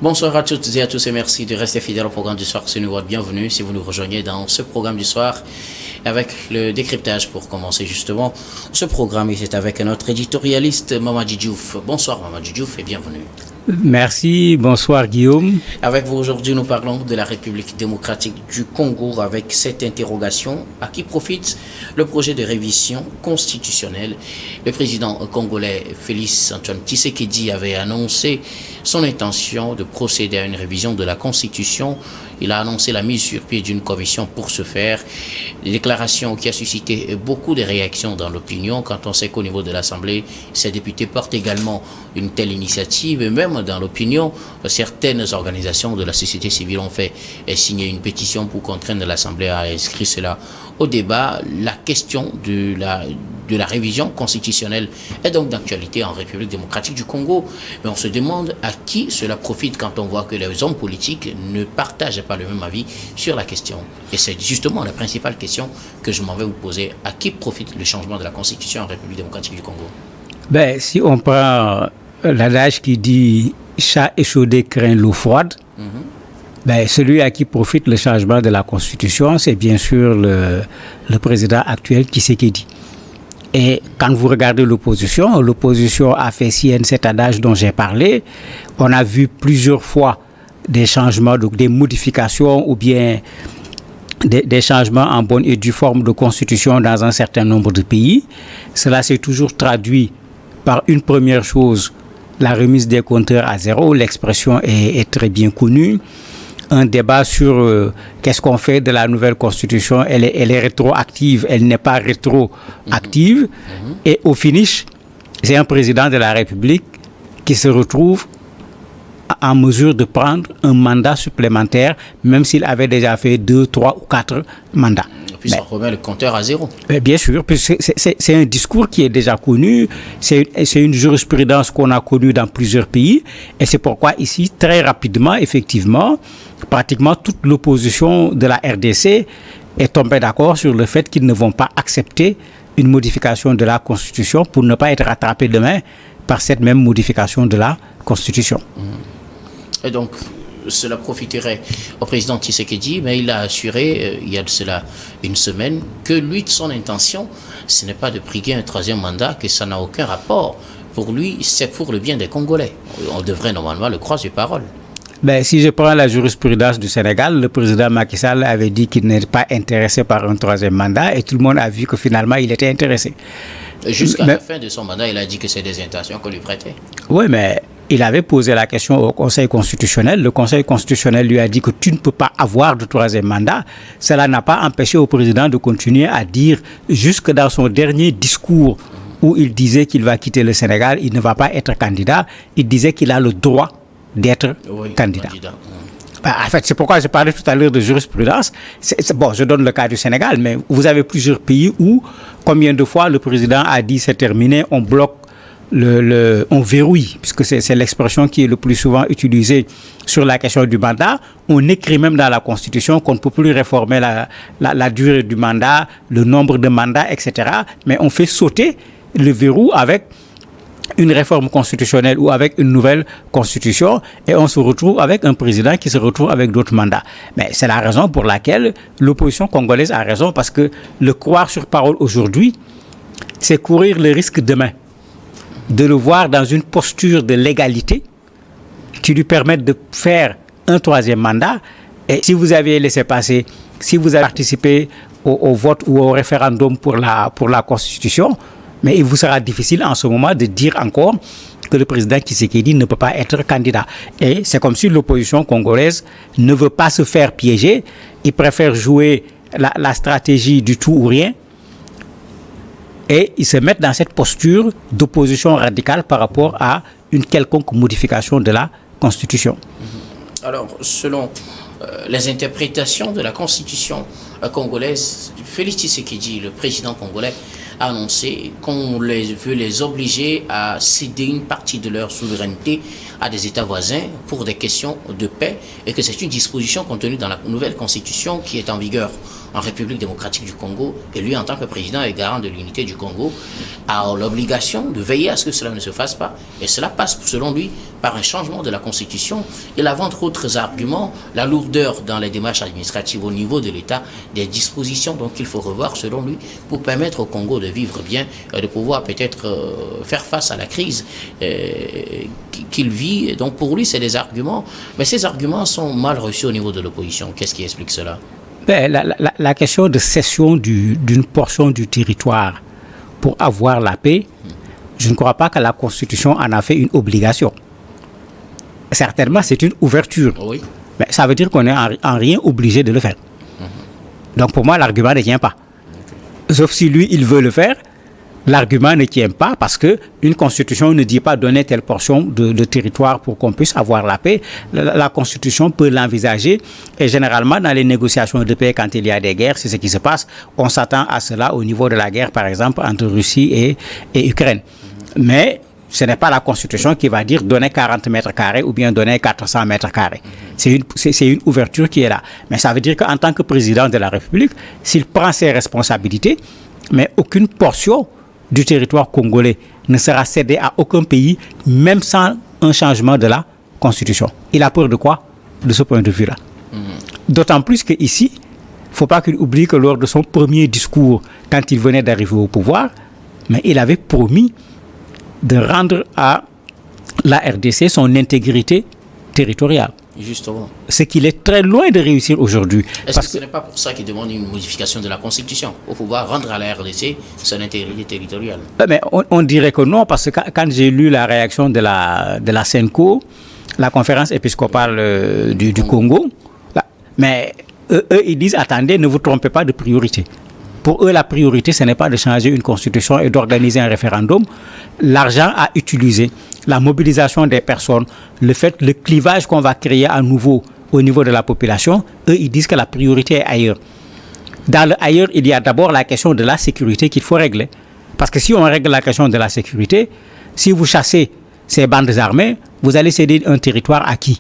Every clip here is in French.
Bonsoir à toutes et à tous et merci de rester fidèles au programme du soir. C'est nous votre bienvenue si vous nous rejoignez dans ce programme du soir avec le décryptage pour commencer justement ce programme. Et c'est avec notre éditorialiste Mamadi Diouf. Bonsoir Mamadi Diouf et bienvenue. Merci, bonsoir Guillaume. Avec vous aujourd'hui, nous parlons de la République démocratique du Congo avec cette interrogation. À qui profite le projet de révision constitutionnelle? Le président congolais Félix Antoine Tshisekedi avait annoncé son intention de procéder à une révision de la Constitution. Il a annoncé la mise sur pied d'une commission pour ce faire. Une déclaration qui a suscité beaucoup de réactions dans l'opinion quand on sait qu'au niveau de l'Assemblée, ces députés portent également une telle initiative. Et même dans l'opinion, certaines organisations de la société civile ont fait signer une pétition pour contraindre l'Assemblée à inscrire cela au débat. La question de la révision constitutionnelle est donc d'actualité en République démocratique du Congo. Mais on se demande à qui cela profite quand on voit que les hommes politiques ne partagent pas le même avis sur la question. Et c'est justement la principale question que je m'en vais vous poser. À qui profite le changement de la Constitution en République démocratique du Congo? Si on prend l'adage qui dit « chat échaudé craint l'eau froide », celui à qui profite le changement de la Constitution, c'est bien sûr le président actuel Tshisekedi. Et quand vous regardez l'opposition a fait sienne cet adage dont j'ai parlé. On a vu plusieurs fois des changements, donc des modifications ou bien des changements en bonne et due forme de constitution dans un certain nombre de pays. Cela s'est toujours traduit par une première chose, la remise des compteurs à zéro. L'expression est très bien connue. Un débat sur qu'est-ce qu'on fait de la nouvelle constitution. Elle est rétroactive, elle n'est pas rétroactive. Et au finish, c'est un président de la République qui se retrouve en mesure de prendre un mandat supplémentaire, même s'il avait déjà fait 2, 3 ou 4 mandats. Et puis ça remet le compteur à zéro. Bien sûr, c'est un discours qui est déjà connu, c'est une jurisprudence qu'on a connue dans plusieurs pays, et c'est pourquoi ici, très rapidement, effectivement, pratiquement toute l'opposition de la RDC est tombée d'accord sur le fait qu'ils ne vont pas accepter une modification de la Constitution pour ne pas être rattrapés demain par cette même modification de la Constitution. Et donc, cela profiterait au président Tshisekedi, mais il a assuré, il y a de cela une semaine, que lui, de son intention, ce n'est pas de briguer un troisième mandat, que ça n'a aucun rapport. Pour lui, c'est pour le bien des Congolais. On devrait normalement le croire sur parole. Si je prends la jurisprudence du Sénégal, le président Macky Sall avait dit qu'il n'est pas intéressé par un troisième mandat et tout le monde a vu que finalement il était intéressé. Jusqu'à la fin de son mandat, il a dit que c'est des intentions qu'on lui prêtait. Oui, mais il avait posé la question au Conseil constitutionnel. Le Conseil constitutionnel lui a dit que tu ne peux pas avoir de troisième mandat. Cela n'a pas empêché au président de continuer à dire, jusque dans son dernier discours où il disait qu'il va quitter le Sénégal, il ne va pas être candidat. Il disait qu'il a le droit d'être candidat. En fait, c'est pourquoi j'ai parlé tout à l'heure de jurisprudence. Je donne le cas du Sénégal, mais vous avez plusieurs pays où, combien de fois le président a dit c'est terminé, on bloque, on verrouille, puisque c'est l'expression qui est le plus souvent utilisée sur la question du mandat. On écrit même dans la Constitution qu'on ne peut plus réformer la durée du mandat, le nombre de mandats, etc. Mais on fait sauter le verrou avec une réforme constitutionnelle ou avec une nouvelle constitution et on se retrouve avec un président qui se retrouve avec d'autres mandats. Mais c'est la raison pour laquelle l'opposition congolaise a raison, parce que le croire sur parole aujourd'hui, c'est courir le risque demain de le voir dans une posture de légalité qui lui permette de faire un troisième mandat. Et si vous aviez laissé passer, si vous avez participé au vote ou au référendum pour la Constitution, mais il vous sera difficile en ce moment de dire encore que le président Tshisekedi ne peut pas être candidat. Et c'est comme si l'opposition congolaise ne veut pas se faire piéger. Il préfère jouer la stratégie du tout ou rien. Et ils se mettent dans cette posture d'opposition radicale par rapport à une quelconque modification de la Constitution. Alors, selon les interprétations de la Constitution congolaise, Félix Tshisekedi, le président congolais, a annoncé qu'on veut les obliger à céder une partie de leur souveraineté à des États voisins pour des questions de paix et que c'est une disposition contenue dans la nouvelle constitution qui est en vigueur en République démocratique du Congo, et lui, en tant que président et garant de l'unité du Congo, a l'obligation de veiller à ce que cela ne se fasse pas. Et cela passe, selon lui, par un changement de la Constitution. Il a, entre autres arguments, la lourdeur dans les démarches administratives au niveau de l'État, des dispositions donc il faut revoir, selon lui, pour permettre au Congo de vivre bien, de pouvoir peut-être faire face à la crise qu'il vit. Donc pour lui, c'est des arguments, mais ces arguments sont mal reçus au niveau de l'opposition. Qu'est-ce qui explique cela? La question de cession d'une portion du territoire pour avoir la paix, je ne crois pas que la Constitution en a fait une obligation. Certainement, c'est une ouverture. Oui. Mais ça veut dire qu'on n'est en rien obligé de le faire. Donc pour moi, l'argument ne tient pas. Sauf si lui, il veut le faire, l'argument ne tient pas parce qu'une constitution ne dit pas donner telle portion de territoire pour qu'on puisse avoir la paix. La constitution peut l'envisager et généralement dans les négociations de paix, quand il y a des guerres, c'est ce qui se passe. On s'attend à cela au niveau de la guerre, par exemple, entre Russie et Ukraine. Mais ce n'est pas la constitution qui va dire donner 40 mètres carrés ou bien donner 400 mètres carrés. C'est une ouverture qui est là. Mais ça veut dire qu'en tant que président de la République, s'il prend ses responsabilités, mais aucune portion du territoire congolais ne sera cédée à aucun pays, même sans un changement de la constitution. Il a peur de quoi, de ce point de vue-là? D'autant plus qu'ici, il ne faut pas qu'il oublie que lors de son premier discours, quand il venait d'arriver au pouvoir, mais il avait promis de rendre à la RDC son intégrité territoriale. Justement. Ce qu'il est très loin de réussir aujourd'hui. Est-ce que ce n'est pas pour ça qu'il demande une modification de la Constitution, pour pouvoir rendre à la RDC son intégrité territoriale? Mais on dirait que non, parce que quand j'ai lu la réaction de la CENCO, la conférence épiscopale du Congo, là, mais eux, ils disent, attendez, ne vous trompez pas de priorité. Pour eux, la priorité, ce n'est pas de changer une constitution et d'organiser un référendum. L'argent à utiliser, la mobilisation des personnes, le clivage qu'on va créer à nouveau au niveau de la population, eux, ils disent que la priorité est ailleurs. Dans le ailleurs, il y a d'abord la question de la sécurité qu'il faut régler. Parce que si on règle la question de la sécurité, si vous chassez ces bandes armées, vous allez céder un territoire à qui?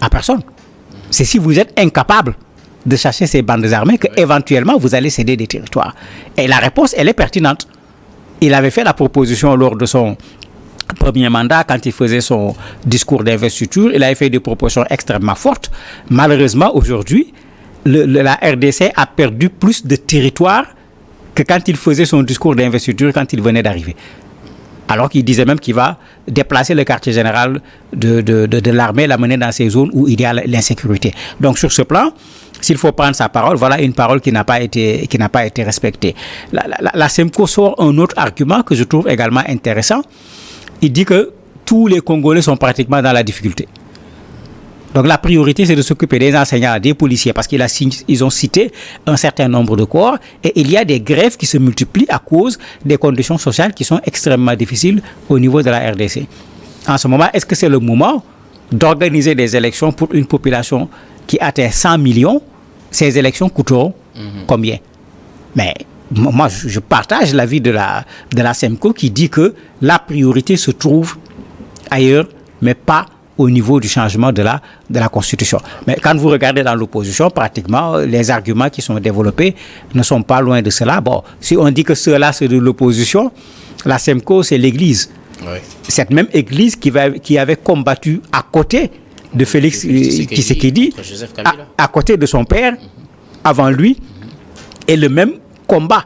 À personne. C'est si vous êtes incapable de chasser ces bandes armées qu'éventuellement vous allez céder des territoires. Et la réponse, elle est pertinente. Il avait fait la proposition lors de son premier mandat, quand il faisait son discours d'investiture, il avait fait des propositions extrêmement fortes. Malheureusement, aujourd'hui, la RDC a perdu plus de territoire que quand il faisait son discours d'investiture, quand il venait d'arriver. Alors qu'il disait même qu'il va déplacer le quartier général de l'armée, l'amener dans ces zones où il y a l'insécurité. Donc sur ce plan, s'il faut prendre sa parole, voilà une parole qui n'a pas été respectée. La CEMCO sort un autre argument que je trouve également intéressant. Il dit que tous les Congolais sont pratiquement dans la difficulté. Donc la priorité, c'est de s'occuper des enseignants, des policiers, parce qu'ils ont cité un certain nombre de corps, et il y a des grèves qui se multiplient à cause des conditions sociales qui sont extrêmement difficiles au niveau de la RDC. En ce moment, est-ce que c'est le moment d'organiser des élections pour une population qui atteint 100 millions? Ces élections coûteront combien? Mais moi, je partage l'avis de la CEMCO qui dit que la priorité se trouve ailleurs, mais pas au niveau du changement de la Constitution. Mais quand vous regardez dans l'opposition, pratiquement, les arguments qui sont développés ne sont pas loin de cela. Bon, si on dit que cela, c'est de l'opposition, la CEMCO, c'est l'Église. Oui. Cette même Église qui avait combattu à côté de Félix Tshisekedi, à côté de son père, avant lui, et le même combat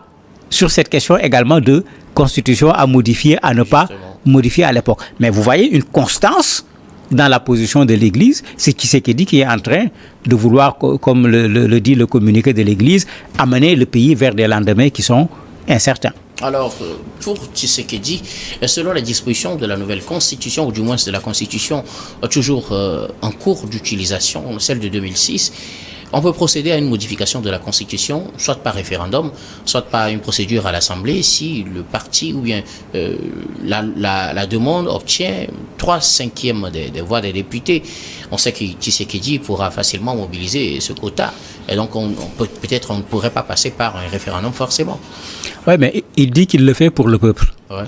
sur cette question également de Constitution à modifier, à ne pas modifier à l'époque. Mais vous voyez une constance dans la position de l'Église, c'est Tshisekedi qui est en train de vouloir, comme le dit le communiqué de l'Église, amener le pays vers des lendemains qui sont incertains. Alors, pour Tshisekedi, selon les dispositions de la nouvelle constitution, ou du moins de la constitution toujours en cours d'utilisation, celle de 2006, on peut procéder à une modification de la Constitution, soit par référendum, soit par une procédure à l'Assemblée, si le parti ou bien la demande obtient 3/5 des voix des députés. On sait que Tshisekedi pourra facilement mobiliser ce quota. Et donc, peut-être on ne pourrait pas passer par un référendum forcément. Oui, mais il dit qu'il le fait pour le peuple. Ouais.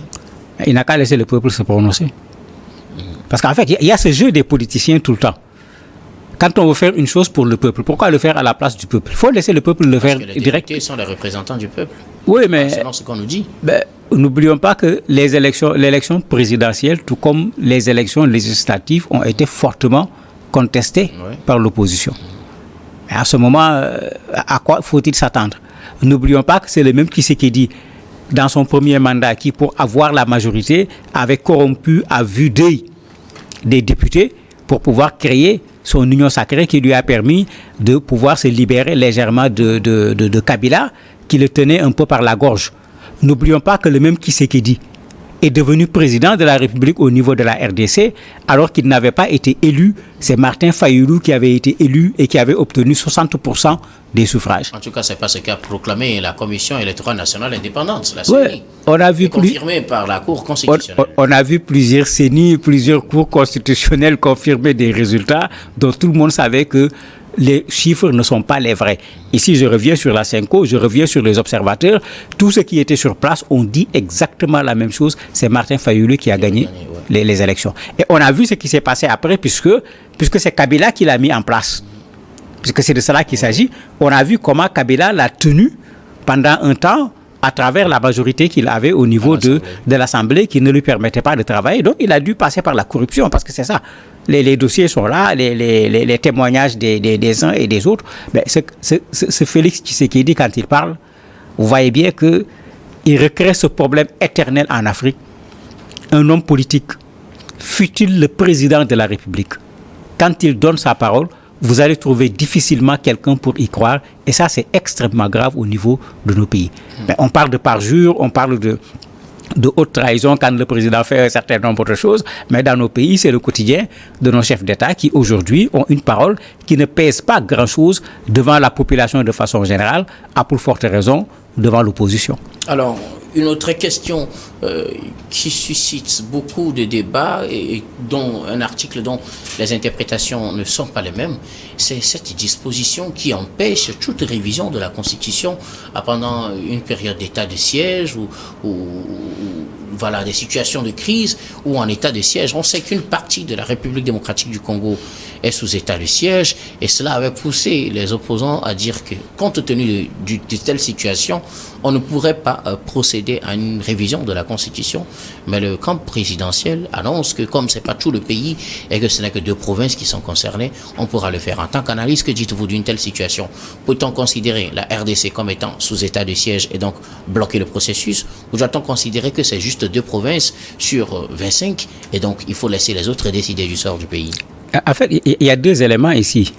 Il n'a qu'à laisser le peuple se prononcer. Parce qu'en fait, il y a ce jeu des politiciens tout le temps. Quand on veut faire une chose pour le peuple, pourquoi le faire à la place du peuple? Il faut laisser le peuple le faire direct. Les députés sont les représentants du peuple. Oui, mais selon ce qu'on nous dit. N'oublions pas que l'élection présidentielle, tout comme les élections législatives, ont été fortement contestées par l'opposition. Mais à ce moment, à quoi faut-il s'attendre? N'oublions pas que c'est le même Tshisekedi, dans son premier mandat, qui, pour avoir la majorité, avait corrompu à vue d'œil des députés pour pouvoir créer son union sacrée qui lui a permis de pouvoir se libérer légèrement de Kabila, qui le tenait un peu par la gorge. N'oublions pas que le même Tshisekedi est devenu président de la République au niveau de la RDC, alors qu'il n'avait pas été élu. C'est Martin Fayoulou qui avait été élu et qui avait obtenu 60% des suffrages. En tout cas, ce n'est pas ce qu'a proclamé la Commission électorale nationale indépendante, la CENI. Ouais, on a vu confirmé par la Cour constitutionnelle. On a vu plusieurs CENI, plusieurs cours constitutionnels confirmer des résultats dont tout le monde savait que les chiffres ne sont pas les vrais. Ici, je reviens sur la CENCO, je reviens sur les observateurs. Tous ceux qui étaient sur place ont dit exactement la même chose. C'est Martin Fayoulou qui a gagné les élections. Et on a vu ce qui s'est passé après, puisque c'est Kabila qui l'a mis en place. Puisque c'est de cela qu'il s'agit. On a vu comment Kabila l'a tenu pendant un temps à travers la majorité qu'il avait au niveau de l'Assemblée qui ne lui permettait pas de travailler. Donc, il a dû passer par la corruption, parce que c'est ça. Les dossiers sont là, les témoignages des uns et des autres. Mais ce Félix Tshisekedi, quand il parle, vous voyez bien qu'il recrée ce problème éternel en Afrique. Un homme politique, fût-il le président de la République, quand il donne sa parole, vous allez trouver difficilement quelqu'un pour y croire. Et ça, c'est extrêmement grave au niveau de nos pays. Mais on parle de parjure, on parle de haute trahison quand le président fait un certain nombre de choses. Mais dans nos pays, c'est le quotidien de nos chefs d'État qui, aujourd'hui, ont une parole qui ne pèse pas grand-chose devant la population de façon générale, à pour forte raison devant l'opposition. Alors, une autre question qui suscite beaucoup de débats et dont un article dont les interprétations ne sont pas les mêmes, c'est cette disposition qui empêche toute révision de la Constitution pendant une période d'état de siège ou voilà, des situations de crise ou en état de siège. On sait qu'une partie de la République démocratique du Congo est sous état de siège et cela avait poussé les opposants à dire que compte tenu de telles situations, on ne pourrait pas procéder à une révision de la Constitution. Mais le camp présidentiel annonce que comme c'est pas tout le pays et que ce n'est que 2 provinces qui sont concernées, on pourra le faire. En tant qu'analyste, que dites-vous d'une telle situation? Peut-on considérer la RDC comme étant sous état de siège et donc bloquer le processus? Ou doit-on considérer que c'est juste 2 provinces sur 25 et donc il faut laisser les autres décider du sort du pays? En fait, il y a 2 éléments ici.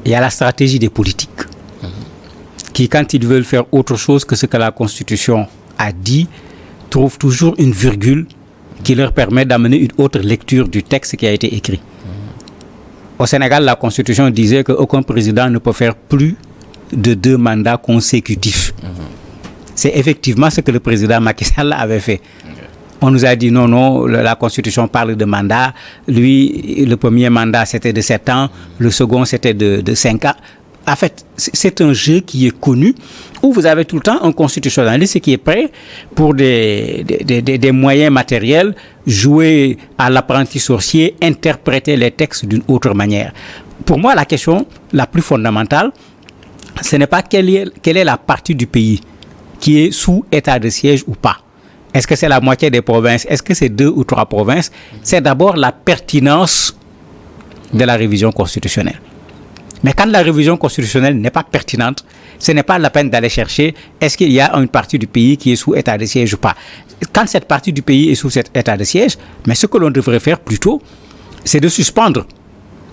Il y a la stratégie des politiques qui, quand ils veulent faire autre chose que ce que la Constitution a dit, trouvent toujours une virgule qui leur permet d'amener une autre lecture du texte qui a été écrit. Au Sénégal, la Constitution disait qu'aucun président ne peut faire plus de 2 mandats consécutifs. C'est effectivement ce que le président Macky Sall avait fait. On nous a dit non, la Constitution parle de mandat. Lui, le premier mandat, c'était de 7 ans. Le second, c'était de 5 ans. En fait, c'est un jeu qui est connu, où vous avez tout le temps un constitutionnaliste qui est prêt pour des moyens matériels, jouer à l'apprenti sorcier, interpréter les textes d'une autre manière. Pour moi, la question la plus fondamentale, ce n'est pas quelle est la partie du pays qui est sous état de siège ou pas. Est-ce que c'est la moitié des provinces? Est-ce que c'est 2 ou 3 provinces? C'est d'abord la pertinence de la révision constitutionnelle. Mais quand la révision constitutionnelle n'est pas pertinente, ce n'est pas la peine d'aller chercher est-ce qu'il y a une partie du pays qui est sous état de siège ou pas. Quand cette partie du pays est sous cet état de siège, mais ce que l'on devrait faire plutôt, c'est de suspendre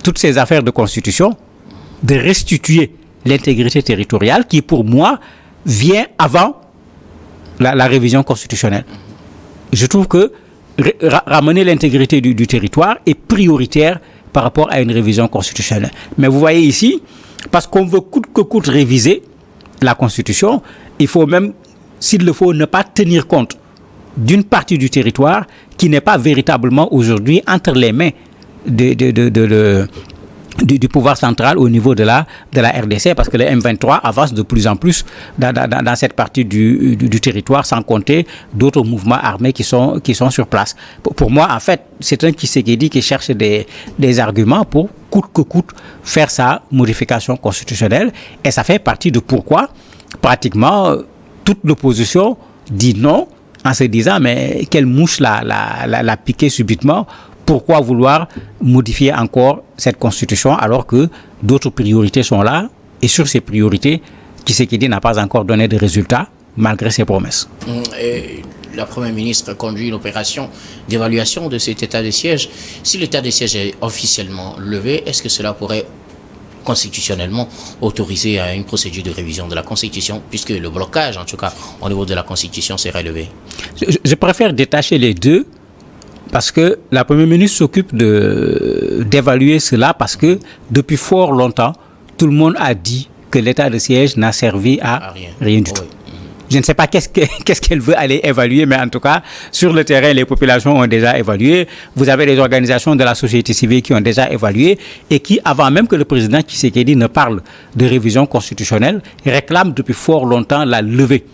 toutes ces affaires de constitution, de restituer l'intégrité territoriale qui, pour moi, vient avant la révision constitutionnelle. Je trouve que ramener l'intégrité du territoire est prioritaire par rapport à une révision constitutionnelle. Mais vous voyez ici, parce qu'on veut coûte que coûte réviser la Constitution, il faut même, s'il le faut, ne pas tenir compte d'une partie du territoire qui n'est pas véritablement aujourd'hui entre les mains du pouvoir central au niveau de la RDC, parce que le M23 avance de plus en plus dans cette partie du territoire, sans compter d'autres mouvements armés qui sont sur place. Pour moi, en fait, c'est un Tshisekedi qui cherche des arguments pour coûte que coûte faire sa modification constitutionnelle, et ça fait partie de pourquoi pratiquement toute l'opposition dit non, en se disant mais quelle mouche l'a piqué subitement. Pourquoi vouloir modifier encore cette constitution alors que d'autres priorités sont là, et sur ces priorités, Tshisekedi n'a pas encore donné de résultats malgré ses promesses. Et la Première ministre conduit une opération d'évaluation de cet état de siège. Si l'état de siège est officiellement levé, est-ce que cela pourrait constitutionnellement autoriser à une procédure de révision de la Constitution, puisque le blocage, en tout cas, au niveau de la Constitution serait levé? Je préfère détacher les deux, parce que la Première ministre s'occupe d'évaluer cela, parce que depuis fort longtemps, tout le monde a dit que l'état de siège n'a servi à rien du tout. Je ne sais pas qu'est-ce qu'elle veut aller évaluer, mais en tout cas, sur le terrain, les populations ont déjà évalué. Vous avez des organisations de la société civile qui ont déjà évalué et qui, avant même que le président Tshisekedi ne parle de révision constitutionnelle, réclament depuis fort longtemps la levée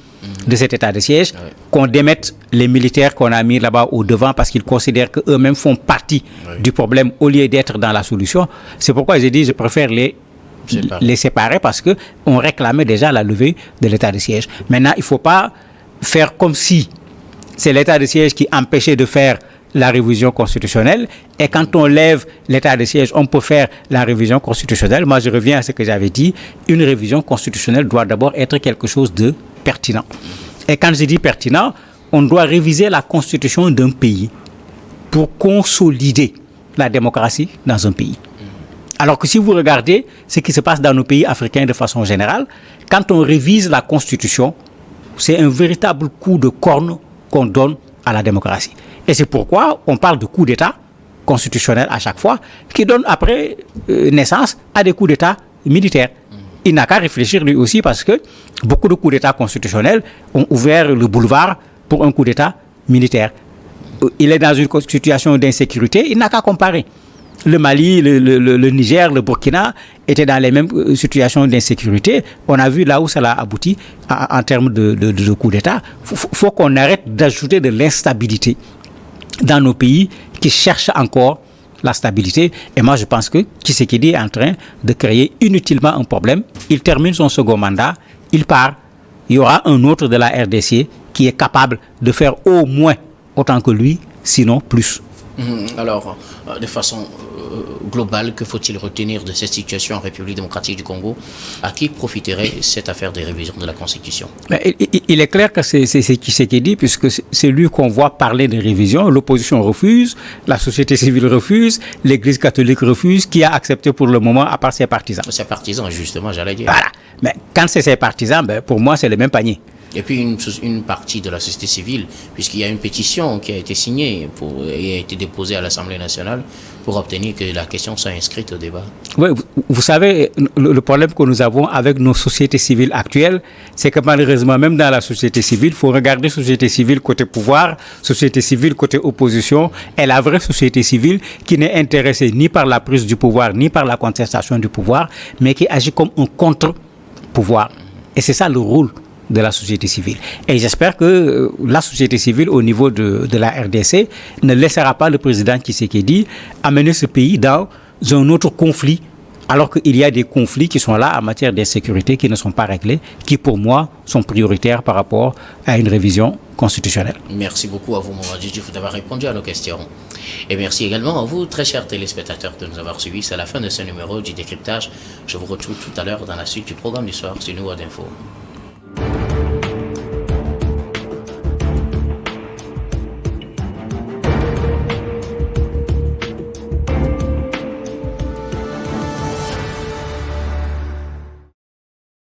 de cet état de siège, qu'on démette les militaires qu'on a mis là-bas au devant, parce qu'ils considèrent qu'eux-mêmes font partie du problème au lieu d'être dans la solution. C'est pourquoi j'ai dit je préfère les séparer, parce qu'on réclamait déjà la levée de l'état de siège. Maintenant, il ne faut pas faire comme si c'est l'état de siège qui empêchait de faire la révision constitutionnelle, et quand on lève l'état de siège, on peut faire la révision constitutionnelle. Moi, je reviens à ce que j'avais dit, une révision constitutionnelle doit d'abord être quelque chose de pertinent. Et quand je dis pertinent, on doit réviser la constitution d'un pays pour consolider la démocratie dans un pays. Alors que si vous regardez ce qui se passe dans nos pays africains de façon générale, quand on révise la constitution, c'est un véritable coup de corne qu'on donne à la démocratie. Et c'est pourquoi on parle de coup d'État constitutionnel à chaque fois, qui donne après naissance à des coups d'État militaires. Il n'a qu'à réfléchir lui aussi, parce que beaucoup de coups d'État constitutionnels ont ouvert le boulevard pour un coup d'État militaire. Il est dans une situation d'insécurité, il n'a qu'à comparer. Le Mali, le Niger, le Burkina étaient dans les mêmes situations d'insécurité. On a vu là où ça a abouti en termes de coup d'État. Faut qu'on arrête d'ajouter de l'instabilité dans nos pays qui cherchent encore la stabilité. Et moi, je pense que Tshisekedi est en train de créer inutilement un problème. Il termine son second mandat, il part. Il y aura un autre de la RDC qui est capable de faire au moins autant que lui, sinon plus. Alors, de façon globale, que faut-il retenir de cette situation en République démocratique du Congo? À qui profiterait cette affaire de révision de la Constitution? Il est clair que c'est Tshisekedi, puisque c'est lui qu'on voit parler de révision. L'opposition refuse, la société civile refuse, l'Église catholique refuse. Qui a accepté pour le moment, à part ses partisans? Ses partisans, justement, j'allais dire. Voilà. Mais quand c'est ses partisans, pour moi, c'est le même panier. Et puis une partie de la société civile, puisqu'il y a une pétition qui a été signée et a été déposée à l'Assemblée nationale pour obtenir que la question soit inscrite au débat. Oui, vous savez, le problème que nous avons avec nos sociétés civiles actuelles, c'est que malheureusement, même dans la société civile, il faut regarder société civile côté pouvoir, société civile côté opposition, et la vraie société civile qui n'est intéressée ni par la prise du pouvoir, ni par la contestation du pouvoir, mais qui agit comme un contre-pouvoir. Et c'est ça le rôle de la société civile. Et j'espère que la société civile au niveau de la RDC ne laissera pas le président Tshisekedi amener ce pays dans un autre conflit, alors qu'il y a des conflits qui sont là en matière d'insécurité qui ne sont pas réglés, qui pour moi sont prioritaires par rapport à une révision constitutionnelle. Merci beaucoup à vous, Mamadou Diouf, d'avoir répondu à nos questions. Et merci également à vous, très chers téléspectateurs, de nous avoir suivis. C'est la fin de ce numéro du décryptage. Je vous retrouve tout à l'heure dans la suite du programme du soir sur Nouveau d'Info.